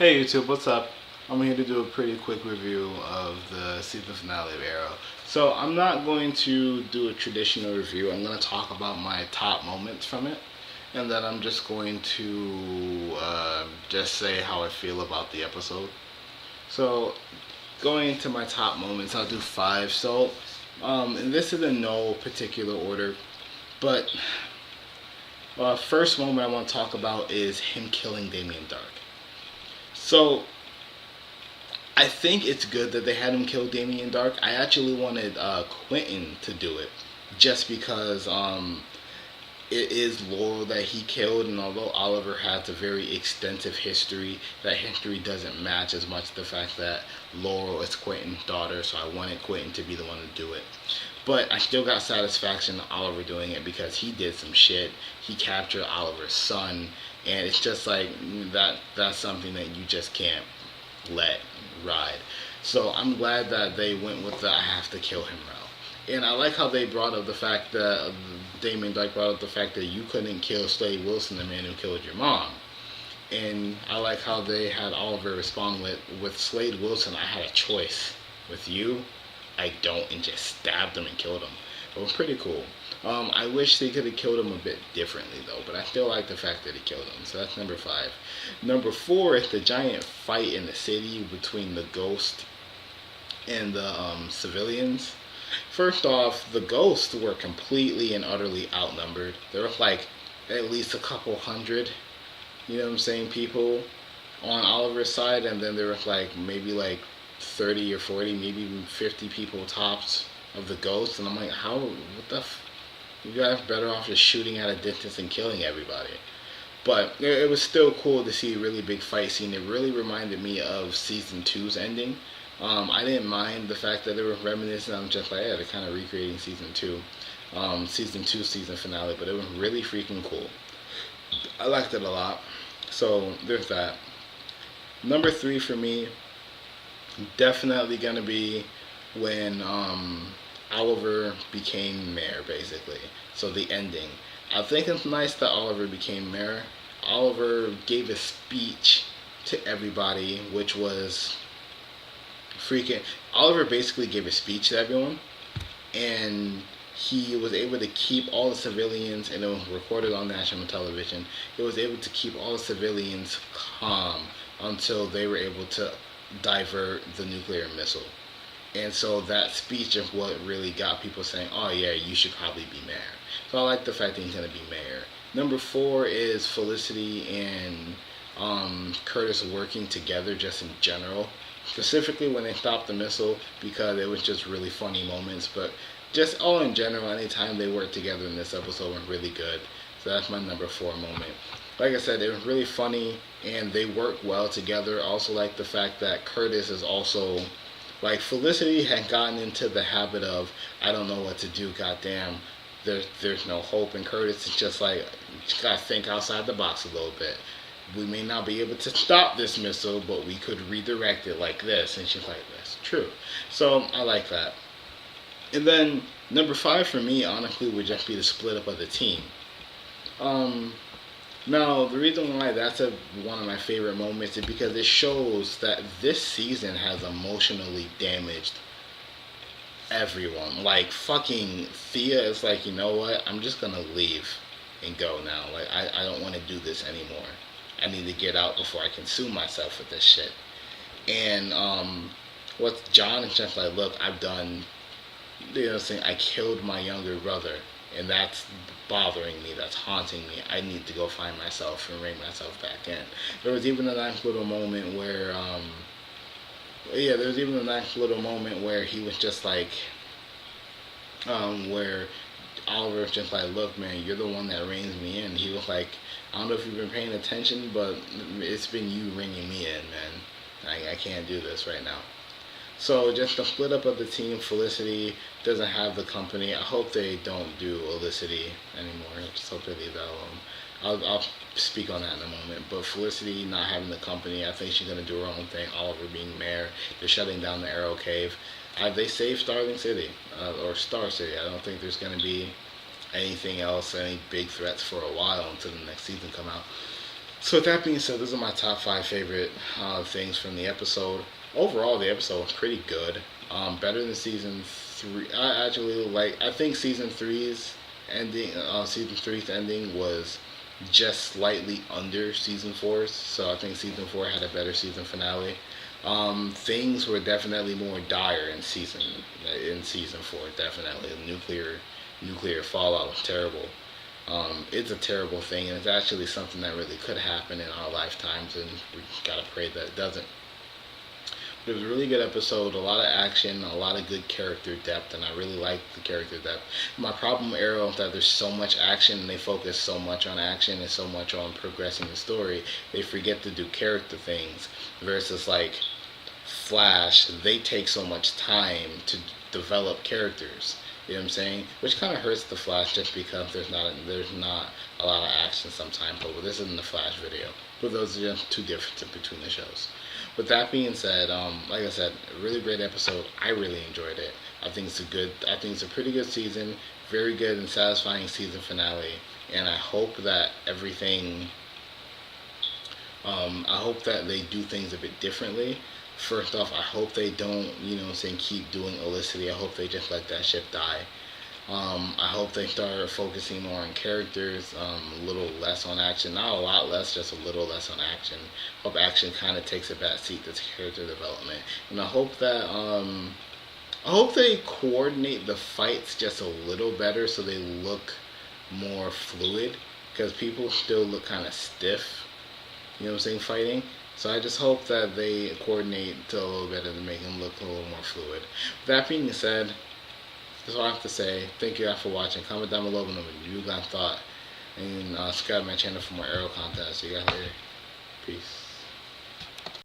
Hey YouTube, what's up? I'm here to do a pretty quick review of the season finale of Arrow. So I'm not going to do a traditional review. I'm going to talk about my top moments from it, and then I'm just going to just say how I feel about the episode. So going into my top moments, I'll do five. And this is in no particular order, but first moment I want to talk about is him killing Damien Dark. So I think it's good that they had him kill Damien Dark. I actually wanted Quentin to do it, just because it is Laurel that he killed, and although Oliver has a very extensive history, that history doesn't match as much the fact that Laurel is Quentin's daughter, so I wanted Quentin to be the one to do it. But I still got satisfaction in Oliver doing it because he did some shit. He captured Oliver's son, and it's just like that's something that you just can't let ride. So I'm glad that they went with the I have to kill him route. And I like how they brought up the fact that Damon Dyke brought up the fact that you couldn't kill Slade Wilson, the man who killed your mom. And I like how they had Oliver respond with Slade Wilson, I had a choice. With you, I don't, and just stabbed him and killed him. It was pretty cool. I wish they could have killed him a bit differently though, but I still like the fact that he killed him. So that's number five. Number four is the giant fight in the city between the Ghost and the civilians. First off, the Ghosts were completely and utterly outnumbered. There was like at least a couple hundred, you know what I'm saying, people on Oliver's side, and then there was like maybe like 30 or 40, maybe even 50 people tops of the Ghosts, and I'm like, what the you guys better off just shooting at a distance and killing everybody. But it was still cool to see a really big fight scene. It really reminded me of season two's ending. I didn't mind the fact that they were reminiscent. I'm just like, yeah, they're kind of recreating season two, season finale. But it was really freaking cool. I liked it a lot. So there's that. Number three for me, definitely gonna be when Oliver became mayor, basically. So the ending. I think it's nice that Oliver became mayor. Oliver gave a speech to everybody, which was freaking. Oliver basically gave a speech to everyone, and he was able to keep all the civilians, and it was recorded on national television. He was able to keep all the civilians calm until they were able to divert the nuclear missile. And so that speech is what really got people saying, oh yeah, you should probably be mayor. So I like the fact that he's going to be mayor. Number four is Felicity and Curtis working together just in general. Specifically when they stopped the missile, because it was just really funny moments. But just all in general, anytime they worked together in this episode was really good. So that's my number four moment. Like I said, it was really funny and they work well together. I also like the fact that Curtis is also like Felicity had gotten into the habit of I don't know what to do, goddamn, there's no hope, and Curtis is just like you gotta think outside the box a little bit. We may not be able to stop this missile, but we could redirect it like this, and she's like, that's true. So I like that. And then number five for me, honestly, would just be the split up of the team. Um, Now, the reason why one of my favorite moments is because it shows that this season has emotionally damaged everyone. Like, fucking Thea is like, you know what? I'm just gonna leave and go now. Like, I don't want to do this anymore. I need to get out before I consume myself with this shit. And, what John is just like, look, I've done, you know what I'm saying? I killed my younger brother, and that's bothering me, that's haunting me. I need to go find myself and bring myself back in. There was even a nice little moment where there was even a nice little moment where he was just like where Oliver was just like, look man, you're the one that reins me in. He was like, I don't know if you've been paying attention, but it's been you ringing me in, man. I can't do this right now. So just the split up of the team, Felicity doesn't have the company. I hope they don't do Felicity anymore. I just hope they leave that alone. I'll speak on that in a moment. But Felicity not having the company, I think she's going to do her own thing. Oliver being mayor, they're shutting down the Arrow Cave. They saved Starling City, or Star City. I don't think there's going to be anything else, any big threats for a while until the next season come out. So with that being said, those are my top five favorite things from the episode. Overall, the episode was pretty good. Better than season three. I actually like. I think season three's ending was just slightly under season four's. So I think season four had a better season finale. Things were definitely more dire in season four. Definitely, nuclear fallout was terrible. It's a terrible thing, and it's actually something that really could happen in our lifetimes, and we gotta pray that it doesn't. But it was a really good episode, a lot of action, a lot of good character depth, and I really liked the character depth. My problem with Arrow is that there's so much action, and they focus so much on action and so much on progressing the story, they forget to do character things, versus like Flash, they take so much time to develop characters. You know what I'm saying? Which kind of hurts the Flash just because there's not a lot of action sometimes. But this isn't the Flash video. But those are just two differences between the shows. With that being said, like I said, a really great episode. I really enjoyed it. I think it's a pretty good season. Very good and satisfying season finale. And I hope that I hope that they do things a bit differently. First off, I hope they don't, keep doing Olicity. I hope they just let that ship die. I hope they start focusing more on characters, a little less on action. Not a lot less, just a little less on action. Hope action kind of takes a back seat to character development. And I hope they coordinate the fights just a little better so they look more fluid. Because people still look kind of stiff, fighting. So I just hope that they coordinate to a little better to make them look a little more fluid. That being said, that's all I have to say. Thank you guys for watching. Comment down below what you guys thought. And subscribe to my channel for more Arrow content. See you guys later. Peace.